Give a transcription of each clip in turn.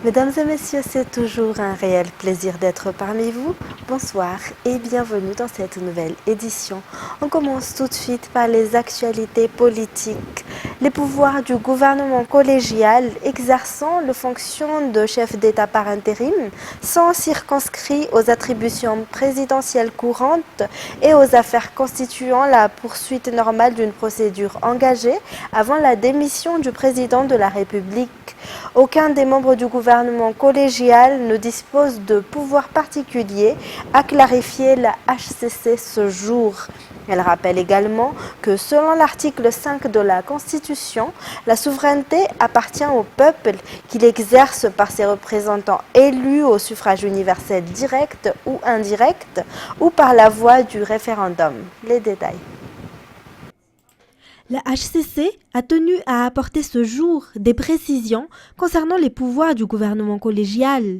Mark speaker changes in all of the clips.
Speaker 1: Mesdames et messieurs, c'est toujours un réel plaisir d'être parmi vous. Bonsoir et bienvenue dans cette nouvelle édition. On commence tout de suite par les actualités politiques. Les pouvoirs du gouvernement collégial exerçant les fonctions de chef d'État par intérim sont circonscrits aux attributions présidentielles courantes et aux affaires constituant la poursuite normale d'une procédure engagée avant la démission du président de la République. Aucun des membres du gouvernement collégial ne dispose de pouvoir particulier, a clarifié la HCC ce jour. Elle rappelle également que selon l'article 5 de la Constitution, la souveraineté appartient au peuple qu'il exerce par ses représentants élus au suffrage universel direct ou indirect ou par la voie du référendum. Les détails.
Speaker 2: La HCC a tenu à apporter ce jour des précisions concernant les pouvoirs du gouvernement collégial.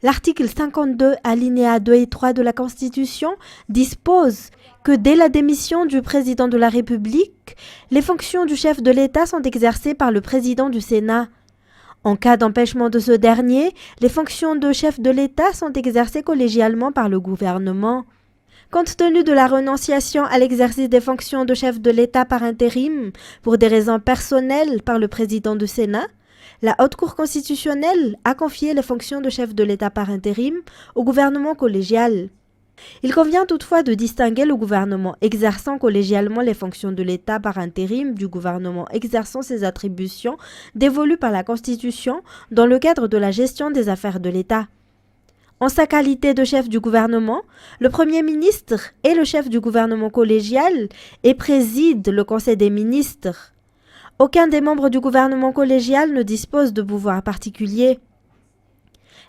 Speaker 2: L'article 52, alinéas 2 et 3 de la Constitution dispose que dès la démission du président de la République, les fonctions du chef de l'État sont exercées par le président du Sénat. En cas d'empêchement de ce dernier, les fonctions de chef de l'État sont exercées collégialement par le gouvernement. Compte tenu de la renonciation à l'exercice des fonctions de chef de l'État par intérim pour des raisons personnelles par le président du Sénat, la Haute Cour constitutionnelle a confié les fonctions de chef de l'État par intérim au gouvernement collégial. Il convient toutefois de distinguer le gouvernement exerçant collégialement les fonctions de l'État par intérim du gouvernement exerçant ses attributions dévolues par la Constitution dans le cadre de la gestion des affaires de l'État. En sa qualité de chef du gouvernement, le Premier ministre est le chef du gouvernement collégial et préside le Conseil des ministres. Aucun des membres du gouvernement collégial ne dispose de pouvoir particulier.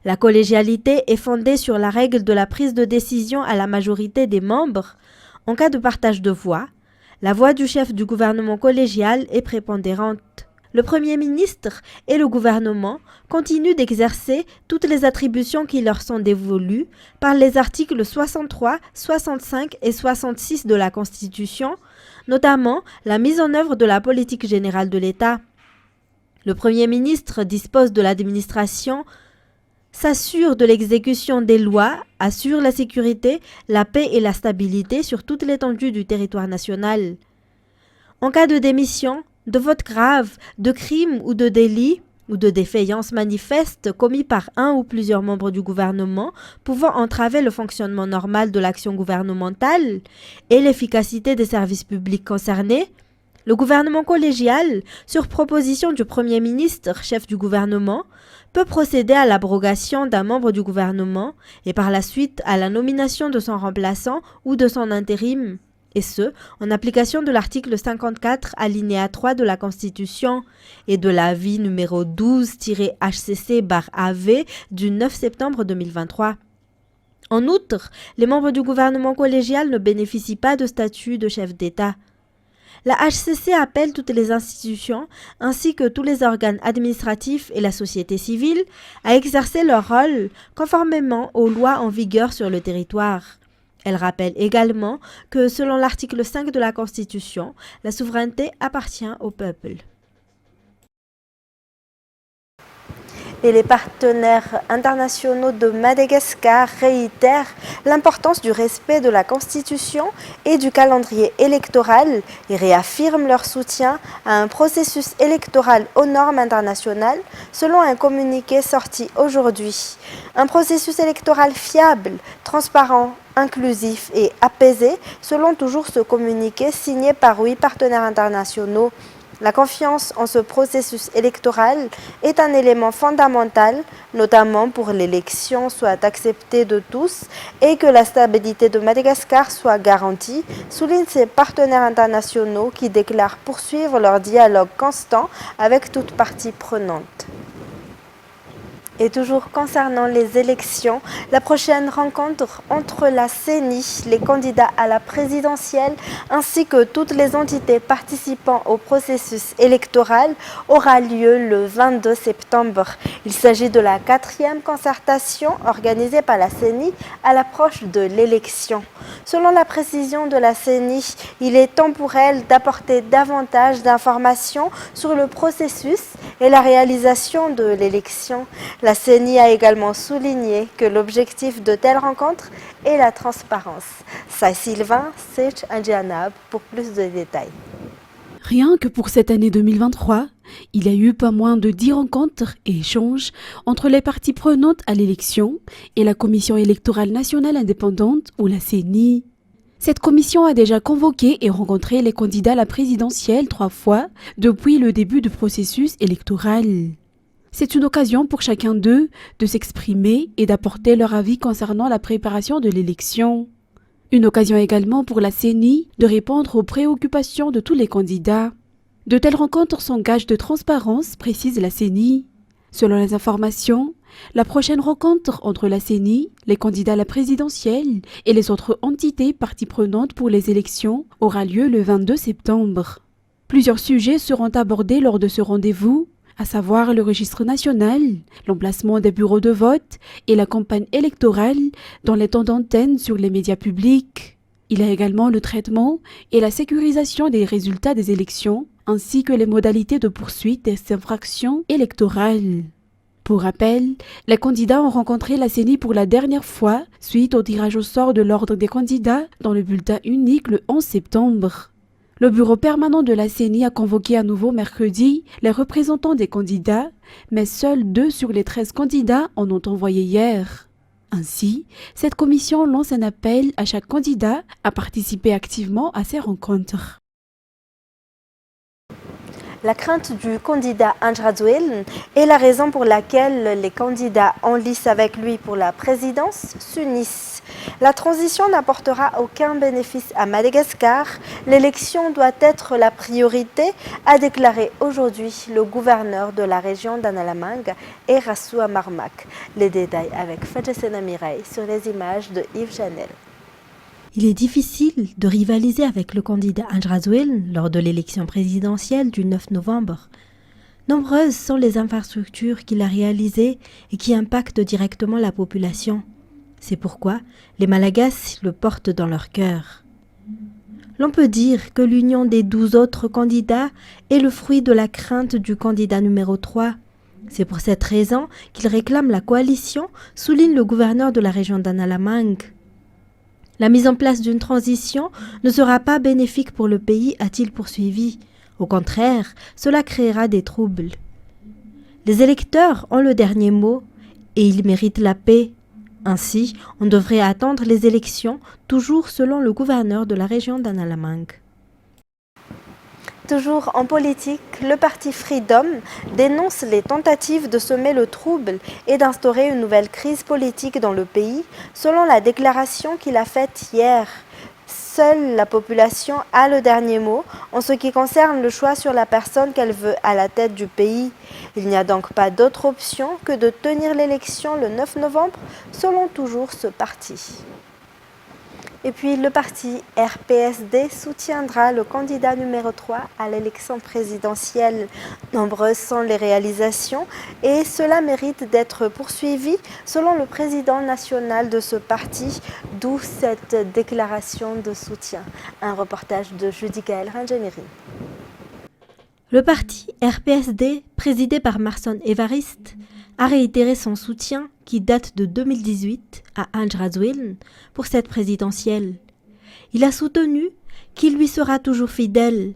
Speaker 2: La collégialité est fondée sur la règle de la prise de décision à la majorité des membres. En cas de partage de voix, la voix du chef du gouvernement collégial est prépondérante. Le Premier ministre et le gouvernement continuent d'exercer toutes les attributions qui leur sont dévolues par les articles 63, 65 et 66 de la Constitution, notamment la mise en œuvre de la politique générale de l'État. Le Premier ministre dispose de l'administration, s'assure de l'exécution des lois, assure la sécurité, la paix et la stabilité sur toute l'étendue du territoire national. En cas de démission, de vote grave, de crime ou de délit ou de défaillance manifeste commis par un ou plusieurs membres du gouvernement pouvant entraver le fonctionnement normal de l'action gouvernementale et l'efficacité des services publics concernés, le gouvernement collégial, sur proposition du Premier ministre, chef du gouvernement, peut procéder à l'abrogation d'un membre du gouvernement et par la suite à la nomination de son remplaçant ou de son intérim. Et ce, en application de l'article 54, alinéa 3 de la Constitution et de l'avis numéro 12-HCC/AV du 9 septembre 2023. En outre, les membres du gouvernement collégial ne bénéficient pas de statut de chef d'État. La HCC appelle toutes les institutions, ainsi que tous les organes administratifs et la société civile, à exercer leur rôle conformément aux lois en vigueur sur le territoire. Elle rappelle également que, selon l'article 5 de la Constitution, la souveraineté appartient au peuple.
Speaker 1: Et les partenaires internationaux de Madagascar réitèrent l'importance du respect de la Constitution et du calendrier électoral et réaffirment leur soutien à un processus électoral aux normes internationales selon un communiqué sorti aujourd'hui. Un processus électoral fiable, transparent, inclusif et apaisé selon toujours ce communiqué signé par 8 partenaires internationaux. La confiance en ce processus électoral est un élément fondamental, notamment pour l'élection soit acceptée de tous et que la stabilité de Madagascar soit garantie, soulignent ces partenaires internationaux qui déclarent poursuivre leur dialogue constant avec toute partie prenante. Et toujours concernant les élections, la prochaine rencontre entre la CENI, les candidats à la présidentielle, ainsi que toutes les entités participant au processus électoral aura lieu le 22 septembre. Il s'agit de la 4e concertation organisée par la CENI à l'approche de l'élection. Selon la précision de la CENI, il est temps pour elle d'apporter davantage d'informations sur le processus et la réalisation de l'élection. La CENI a également souligné que l'objectif de telles rencontres est la transparence. Sai Sylvain, Sech Indianab pour plus de détails.
Speaker 3: Rien que pour cette année 2023, il y a eu pas moins de 10 rencontres et échanges entre les parties prenantes à l'élection et la Commission électorale nationale indépendante ou la CENI. Cette commission a déjà convoqué et rencontré les candidats à la présidentielle 3 fois depuis le début du processus électoral. C'est une occasion pour chacun d'eux de s'exprimer et d'apporter leur avis concernant la préparation de l'élection. Une occasion également pour la CENI de répondre aux préoccupations de tous les candidats. De telles rencontres sont gages de transparence, précise la CENI. Selon les informations, la prochaine rencontre entre la CENI, les candidats à la présidentielle et les autres entités parties prenantes pour les élections aura lieu le 22 septembre. Plusieurs sujets seront abordés lors de ce rendez-vous, à savoir le registre national, l'emplacement des bureaux de vote et la campagne électorale dans les temps d'antenne sur les médias publics. Il y a également le traitement et la sécurisation des résultats des élections, ainsi que les modalités de poursuite des infractions électorales. Pour rappel, les candidats ont rencontré la CENI pour la dernière fois suite au tirage au sort de l'ordre des candidats dans le bulletin unique le 11 septembre. Le bureau permanent de la CENI a convoqué à nouveau mercredi les représentants des candidats, mais seuls 2 sur les 13 candidats en ont envoyé hier. Ainsi, cette commission lance un appel à chaque candidat à participer activement à ces rencontres.
Speaker 1: La crainte du candidat Anjradouel est la raison pour laquelle les candidats en lice avec lui pour la présidence s'unissent. La transition n'apportera aucun bénéfice à Madagascar. L'élection doit être la priorité, a déclaré aujourd'hui le gouverneur de la région d'Analamang, Erasu Amarmak. Les détails avec Fadjasena Mireille sur les images de Yves Chanel.
Speaker 2: Il est difficile de rivaliser avec le candidat Anjradouel lors de l'élection présidentielle du 9 novembre. Nombreuses sont les infrastructures qu'il a réalisées et qui impactent directement la population. C'est pourquoi les Malagasy le portent dans leur cœur. L'on peut dire que l'union des 12 autres candidats est le fruit de la crainte du candidat numéro 3. C'est pour cette raison qu'il réclame la coalition, souligne le gouverneur de la région d'Analamang. La mise en place d'une transition ne sera pas bénéfique pour le pays, a-t-il poursuivi. Au contraire, cela créera des troubles. Les électeurs ont le dernier mot et ils méritent la paix. Ainsi, on devrait attendre les élections, toujours selon le gouverneur de la région d'Analamang.
Speaker 1: Toujours en politique, le parti Freedom dénonce les tentatives de semer le trouble et d'instaurer une nouvelle crise politique dans le pays, selon la déclaration qu'il a faite hier. Seule la population a le dernier mot en ce qui concerne le choix sur la personne qu'elle veut à la tête du pays. Il n'y a donc pas d'autre option que de tenir l'élection le 9 novembre, selon toujours ce parti. Et puis le parti RPSD soutiendra le candidat numéro 3 à l'élection présidentielle. Nombreuses sont les réalisations et cela mérite d'être poursuivi selon le président national de ce parti, d'où cette déclaration de soutien. Un reportage de Judicaël Rangeneri.
Speaker 2: Le parti RPSD, présidé par Marson Evariste, a réitéré son soutien qui date de 2018 à Anjradouel pour cette présidentielle. Il a soutenu qu'il lui sera toujours fidèle.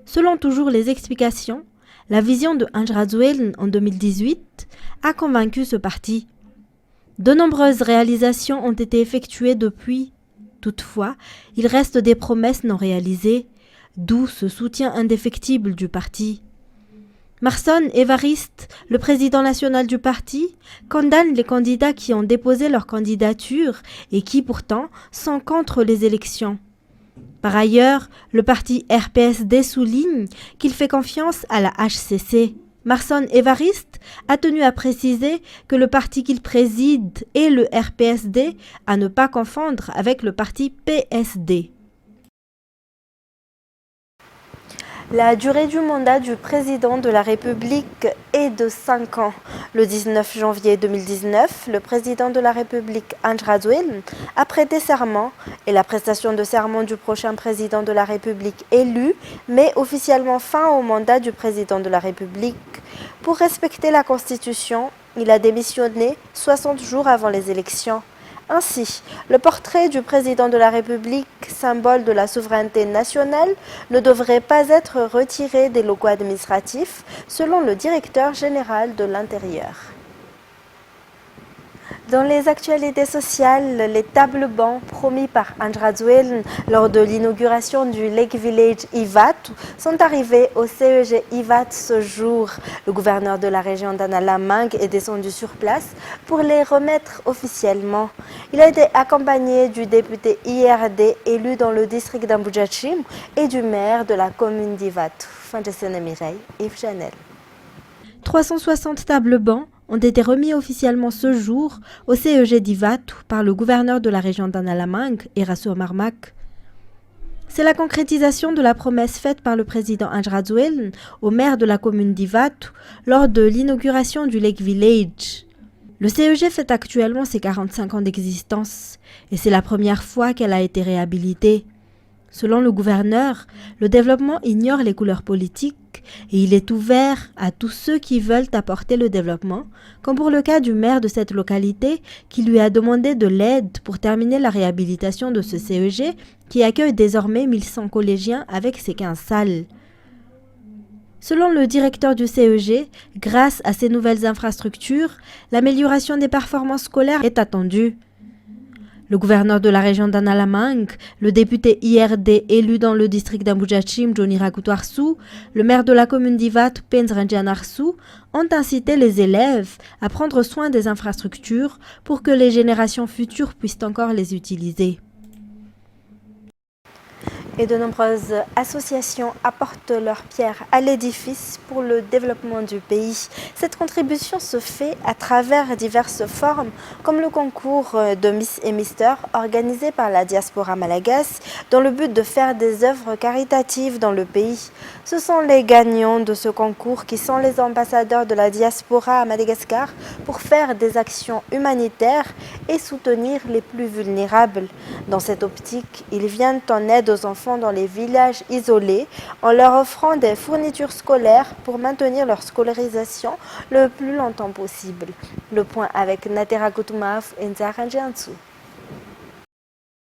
Speaker 2: Selon toujours les explications, la vision de Anjradouel en 2018 a convaincu ce parti. De nombreuses réalisations ont été effectuées depuis. Toutefois, il reste des promesses non réalisées, d'où ce soutien indéfectible du parti. Marson Evariste, le président national du parti, condamne les candidats qui ont déposé leur candidature et qui pourtant sont contre les élections. Par ailleurs, le parti RPSD souligne qu'il fait confiance à la HCC. Marson Evariste a tenu à préciser que le parti qu'il préside est le RPSD, à ne pas confondre avec le parti PSD.
Speaker 1: La durée du mandat du président de la République est de 5 ans. Le 19 janvier 2019, le président de la République, Anjradouel, a prêté serment et la prestation de serment du prochain président de la République élu met officiellement fin au mandat du président de la République. Pour respecter la Constitution, Il a démissionné 60 jours avant les élections. Ainsi, le portrait du président de la République, symbole de la souveraineté nationale, ne devrait pas être retiré des locaux administratifs, selon le directeur général de l'Intérieur. Dans les actualités sociales, les tables bancs promis par Andrazuelen lors de l'inauguration du Lake Village Ivat sont arrivés au CEG Ivat ce jour. Le gouverneur de la région d'Analamangue est descendu sur place pour les remettre officiellement. Il a été accompagné du député IRD élu dans le district d'Amboudjachim et du maire de la commune d'Ivat. Fin de scène Mireille, Yves Janel.
Speaker 2: 360 tables bancs ont été remis officiellement ce jour au CEG d'Ivat par le gouverneur de la région d'Analamangue, Eraso Marmak. C'est la concrétisation de la promesse faite par le président Andrazuelen au maire de la commune d'Ivat lors de l'inauguration du Lake Village. Le CEG fête actuellement ses 45 ans d'existence et c'est la première fois qu'elle a été réhabilitée. Selon le gouverneur, le développement ignore les couleurs politiques et il est ouvert à tous ceux qui veulent apporter le développement, comme pour le cas du maire de cette localité qui lui a demandé de l'aide pour terminer la réhabilitation de ce CEG qui accueille désormais 1100 collégiens avec ses 15 salles. Selon le directeur du CEG, grâce à ces nouvelles infrastructures, l'amélioration des performances scolaires est attendue. Le gouverneur de la région d'Analamangue, le député IRD élu dans le district d'Amboudjachim, Johnny Rakoutoarsou, le maire de la commune d'Ivat, Penzranjianarsou, ont incité les élèves à prendre soin des infrastructures pour que les générations futures puissent encore les utiliser.
Speaker 1: Et de nombreuses associations apportent leur pierre à l'édifice pour le développement du pays. Cette contribution se fait à travers diverses formes, comme le concours de Miss et Mister organisé par la diaspora malagasy dans le but de faire des œuvres caritatives dans le pays. Ce sont les gagnants de ce concours qui sont les ambassadeurs de la diaspora à Madagascar pour faire des actions humanitaires et soutenir les plus vulnérables. Dans cette optique, ils viennent en aide aux enfants dans les villages isolés en leur offrant des fournitures scolaires pour maintenir leur scolarisation le plus longtemps possible. Le point avec Natera Koutoumaf et Nzaranjiansu.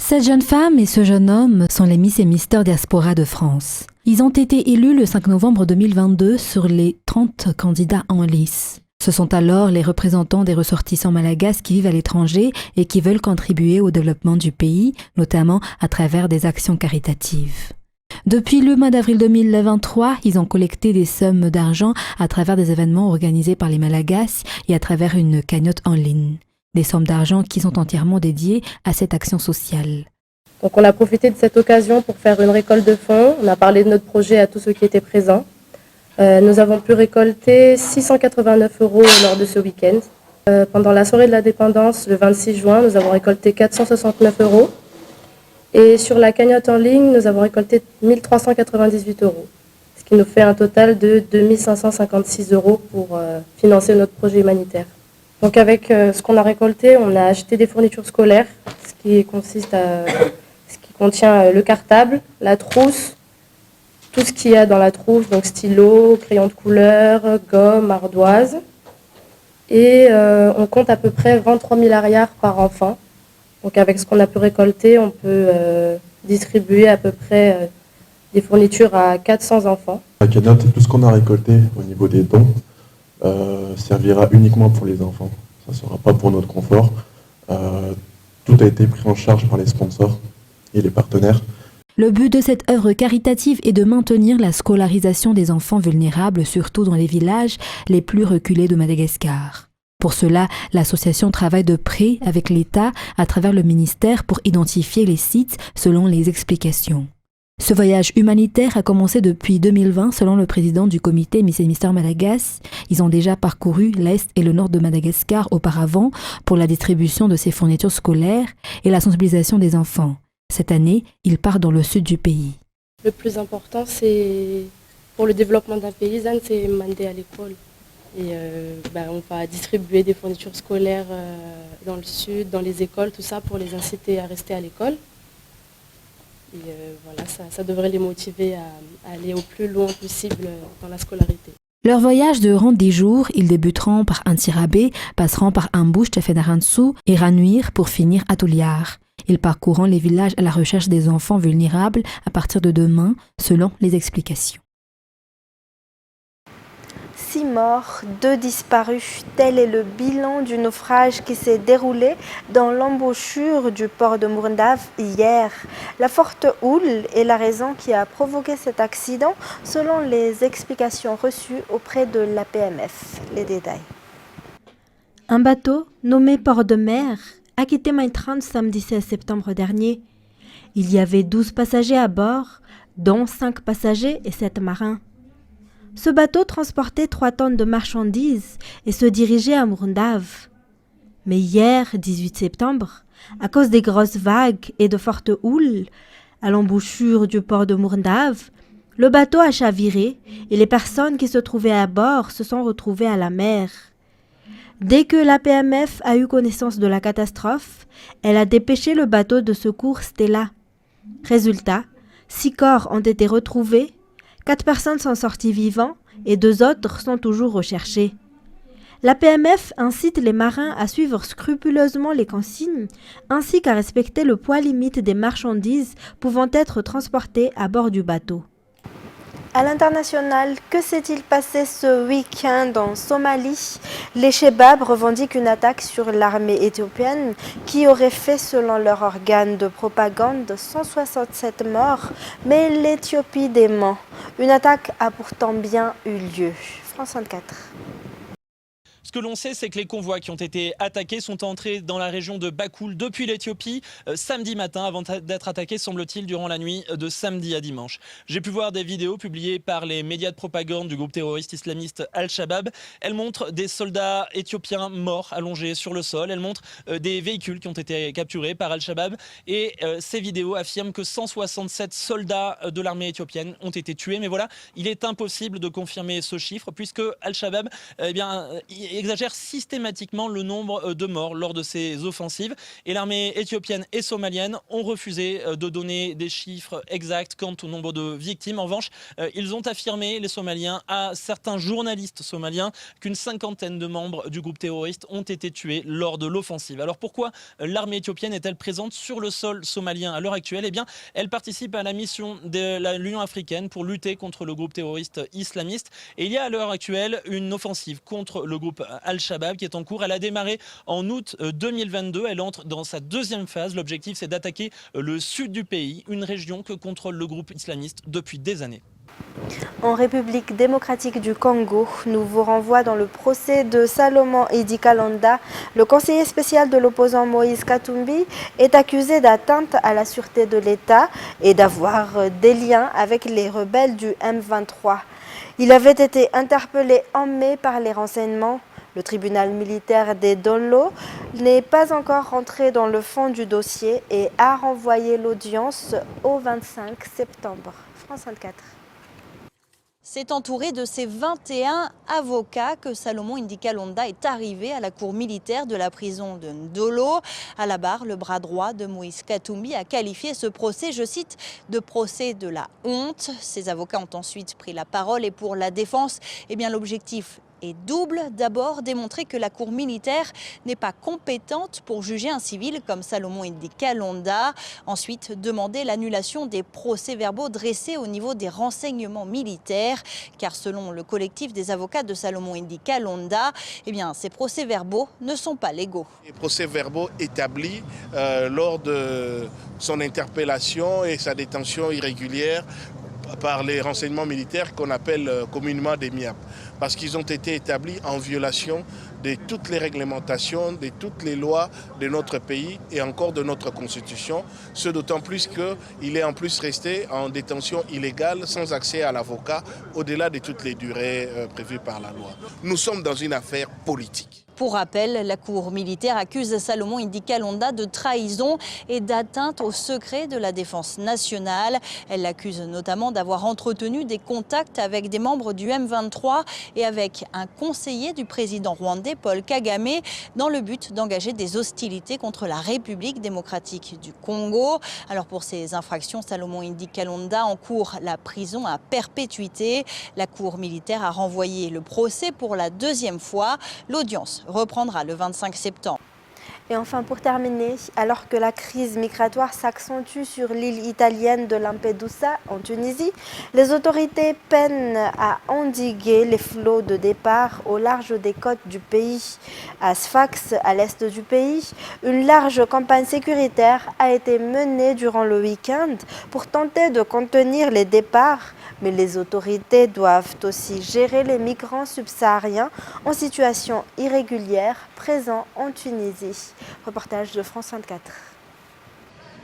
Speaker 4: Cette jeune femme et ce jeune homme sont les Miss et Mister Diaspora de France. Ils ont été élus le 5 novembre 2022 sur les 30 candidats en lice. Ce sont alors les représentants des ressortissants malagasy qui vivent à l'étranger et qui veulent contribuer au développement du pays, notamment à travers des actions caritatives. Depuis le mois d'avril 2023, ils ont collecté des sommes d'argent à travers des événements organisés par les Malagasy et à travers une cagnotte en ligne. Des sommes d'argent qui sont entièrement dédiées à cette action sociale.
Speaker 5: Donc on a profité de cette occasion pour faire une récolte de fonds. On a parlé de notre projet à tous ceux qui étaient présents. Nous avons pu récolter 689 € lors de ce week-end. Pendant la soirée de l'indépendance, le 26 juin, nous avons récolté 469 €. Et sur la cagnotte en ligne, nous avons récolté 1398 €, ce qui nous fait un total de 2556 € pour financer notre projet humanitaire. Donc avec ce qu'on a récolté, on a acheté des fournitures scolaires, ce qui contient le cartable, la trousse, tout ce qu'il y a dans la trousse, donc stylo, crayon de couleur, gomme, ardoise. Et on compte à peu près 23 000 arrières par enfant. Donc avec ce qu'on a pu récolter, on peut distribuer à peu près des fournitures à 400 enfants.
Speaker 6: La cagnotte, tout ce qu'on a récolté au niveau des dons servira uniquement pour les enfants. Ça ne sera pas pour notre confort. Tout a été pris en charge par les sponsors et les partenaires.
Speaker 4: Le but de cette œuvre caritative est de maintenir la scolarisation des enfants vulnérables, surtout dans les villages les plus reculés de Madagascar. Pour cela, l'association travaille de près avec l'État à travers le ministère pour identifier les sites selon les explications. Ce voyage humanitaire a commencé depuis 2020 selon le président du comité Miss et Mister Malagasy. Ils ont déjà parcouru l'Est et le Nord de Madagascar auparavant pour la distribution de ces fournitures scolaires et la sensibilisation des enfants. Cette année, ils partent dans le sud du pays.
Speaker 5: Le plus important, c'est pour le développement d'un paysan, c'est demander à l'école. Et on va distribuer des fournitures scolaires dans le sud, dans les écoles, tout ça pour les inciter à rester à l'école. Et ça devrait les motiver à aller au plus loin possible dans la scolarité.
Speaker 4: Leur voyage durant 10 jours, ils débuteront par Antsirabe, passeront par Ambush, Tefenaransu et Ranuir pour finir à Touliar. Ils parcourront les villages à la recherche des enfants vulnérables à partir de demain, selon les explications.
Speaker 1: 6 morts, 2 disparus, tel est le bilan du naufrage qui s'est déroulé dans l'embouchure du port de Mourndave hier. La forte houle est la raison qui a provoqué cet accident, selon les explications reçues auprès de l'APMF. Les détails.
Speaker 2: Un bateau nommé Port de Mer a quitté Maitran samedi 16 septembre dernier. Il y avait 12 passagers à bord, dont 5 passagers et 7 marins. Ce bateau transportait 3 tonnes de marchandises et se dirigeait à Mourndave. Mais hier, 18 septembre, à cause des grosses vagues et de fortes houles, à l'embouchure du port de Mourndave, le bateau a chaviré et les personnes qui se trouvaient à bord se sont retrouvées à la mer. Dès que l'APMF a eu connaissance de la catastrophe, elle a dépêché le bateau de secours Stella. Résultat, 6 corps ont été retrouvés, 4 personnes sont sorties vivants et 2 autres sont toujours recherchées. L'APMF incite les marins à suivre scrupuleusement les consignes ainsi qu'à respecter le poids limite des marchandises pouvant être transportées à bord du bateau.
Speaker 1: À l'international, que s'est-il passé ce week-end en Somalie? Les Chebabs revendiquent une attaque sur l'armée éthiopienne qui aurait fait, selon leur organe de propagande, 167 morts, mais l'Éthiopie dément. Une attaque a pourtant bien eu lieu. France 24.
Speaker 7: Ce que l'on sait, c'est que les convois qui ont été attaqués sont entrés dans la région de Bakoul depuis l'Éthiopie samedi matin, avant d'être attaqués, semble-t-il, durant la nuit de samedi à dimanche. J'ai pu voir des vidéos publiées par les médias de propagande du groupe terroriste islamiste Al-Shabaab. Elles montrent des soldats éthiopiens morts, allongés sur le sol. Elles montrent des véhicules qui ont été capturés par Al-Shabaab. Et ces vidéos affirment que 167 soldats de l'armée éthiopienne ont été tués. Mais voilà, il est impossible de confirmer ce chiffre puisque Al-Shabaab exagère systématiquement le nombre de morts lors de ces offensives et l'armée éthiopienne et somalienne ont refusé de donner des chiffres exacts quant au nombre de victimes. En revanche, ils ont affirmé, les Somaliens, à certains journalistes somaliens qu'une 50aine de membres du groupe terroriste ont été tués lors de l'offensive. Alors pourquoi l'armée éthiopienne est-elle présente sur le sol somalien à l'heure actuelle? Eh bien, elle participe à la mission de l'Union africaine pour lutter contre le groupe terroriste islamiste et il y a à l'heure actuelle une offensive contre le groupe Al-Shabaab qui est en cours. Elle a démarré en août 2022. Elle entre dans sa deuxième phase. L'objectif, c'est d'attaquer le sud du pays, une région que contrôle le groupe islamiste depuis des années.
Speaker 1: En République démocratique du Congo, nous vous renvoie dans le procès de Salomon Idi Kalonda. Le conseiller spécial de l'opposant Moïse Katumbi est accusé d'atteinte à la sûreté de l'État et d'avoir des liens avec les rebelles du M23. Il avait été interpellé en mai par les renseignements. Le tribunal militaire des Donlo n'est pas encore rentré dans le fond du dossier et a renvoyé l'audience au 25 septembre. France 24.
Speaker 8: C'est entouré de ses 21 avocats que Salomon Idi Kalonda est arrivé à la cour militaire de la prison de Ndolo. À la barre, le bras droit de Moïse Katumbi a qualifié ce procès, je cite, de procès de la honte. Ses avocats ont ensuite pris la parole et pour la défense, eh bien l'objectif est double. D'abord, démontrer que la cour militaire n'est pas compétente pour juger un civil comme Salomon Idi Kalonda. Ensuite, demander l'annulation des procès-verbaux dressés au niveau des renseignements militaires. Car selon le collectif des avocats de Salomon Idi Kalonda, eh bien, ces procès-verbaux ne sont pas légaux.
Speaker 9: Les procès-verbaux établis lors de son interpellation et sa détention irrégulière par les renseignements militaires qu'on appelle communément des MIAP, parce qu'ils ont été établis en violation de toutes les réglementations, de toutes les lois de notre pays et encore de notre constitution, ce d'autant plus qu'il est en plus resté en détention illégale sans accès à l'avocat au-delà de toutes les durées prévues par la loi. Nous sommes dans une affaire politique.
Speaker 8: Pour rappel, la cour militaire accuse Salomon Indy Kalonda de trahison et d'atteinte au secret de la défense nationale. Elle l'accuse notamment d'avoir entretenu des contacts avec des membres du M23 et avec un conseiller du président rwandais Paul Kagame dans le but d'engager des hostilités contre la République démocratique du Congo. Alors pour ces infractions, Salomon Indy Kalonda encourt la prison à perpétuité. La cour militaire a renvoyé le procès pour la deuxième fois. L'audience reprendra le 25 septembre.
Speaker 1: Et enfin, pour terminer, alors que la crise migratoire s'accentue sur l'île italienne de Lampedusa, en Tunisie, les autorités peinent à endiguer les flots de départ au large des côtes du pays. À Sfax, à l'est du pays, une large campagne sécuritaire a été menée durant le week-end pour tenter de contenir les départs. Mais les autorités doivent aussi gérer les migrants subsahariens en situation irrégulière présents en Tunisie. Reportage de France 24.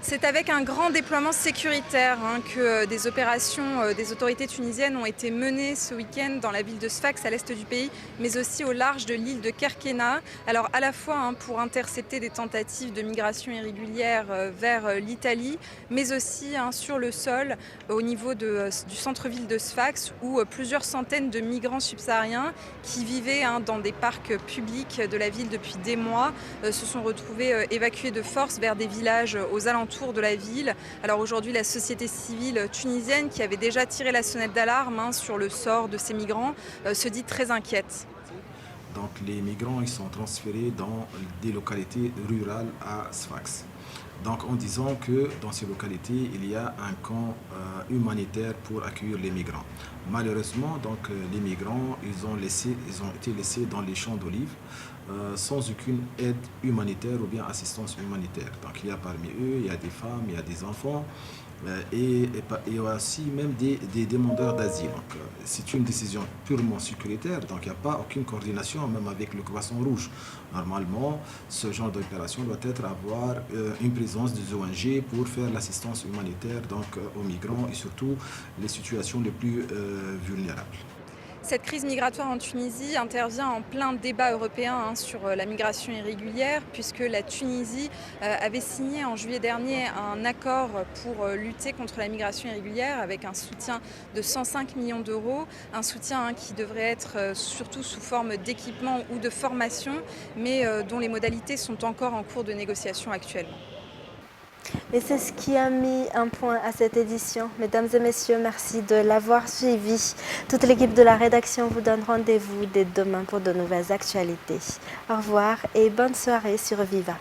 Speaker 10: C'est avec un grand déploiement sécuritaire que des opérations des autorités tunisiennes ont été menées ce week-end dans la ville de Sfax à l'est du pays, mais aussi au large de l'île de Kerkena. Alors à la fois pour intercepter des tentatives de migration irrégulière vers l'Italie, mais aussi sur le sol au niveau du centre-ville de Sfax où plusieurs centaines de migrants subsahariens qui vivaient dans des parcs publics de la ville depuis des mois se sont retrouvés évacués de force vers des villages aux alentours de la ville. Alors aujourd'hui, la société civile tunisienne, qui avait déjà tiré la sonnette d'alarme sur le sort de ces migrants, se dit très inquiète.
Speaker 11: Donc les migrants ils sont transférés dans des localités rurales à Sfax. Donc en disant que dans ces localités, il y a un camp humanitaire pour accueillir les migrants. Malheureusement, donc, les migrants ils ont été laissés dans les champs d'olives sans aucune aide humanitaire ou bien assistance humanitaire. Donc il y a parmi eux, il y a des femmes, il y a des enfants et aussi même des demandeurs d'asile. Donc c'est une décision purement sécuritaire, donc il n'y a pas aucune coordination même avec le Croissant Rouge. Normalement, ce genre d'opération doit avoir une présence des ONG pour faire l'assistance humanitaire donc, aux migrants et surtout les situations les plus vulnérables.
Speaker 10: Cette crise migratoire en Tunisie intervient en plein débat européen sur la migration irrégulière, puisque la Tunisie avait signé en juillet dernier un accord pour lutter contre la migration irrégulière avec un soutien de 105 millions d'euros, un soutien qui devrait être surtout sous forme d'équipement ou de formation, mais dont les modalités sont encore en cours de négociation actuellement.
Speaker 1: Et c'est ce qui a mis un point à cette édition. Mesdames et messieurs, merci de l'avoir suivi. Toute l'équipe de la rédaction vous donne rendez-vous dès demain pour de nouvelles actualités. Au revoir et bonne soirée sur Viva.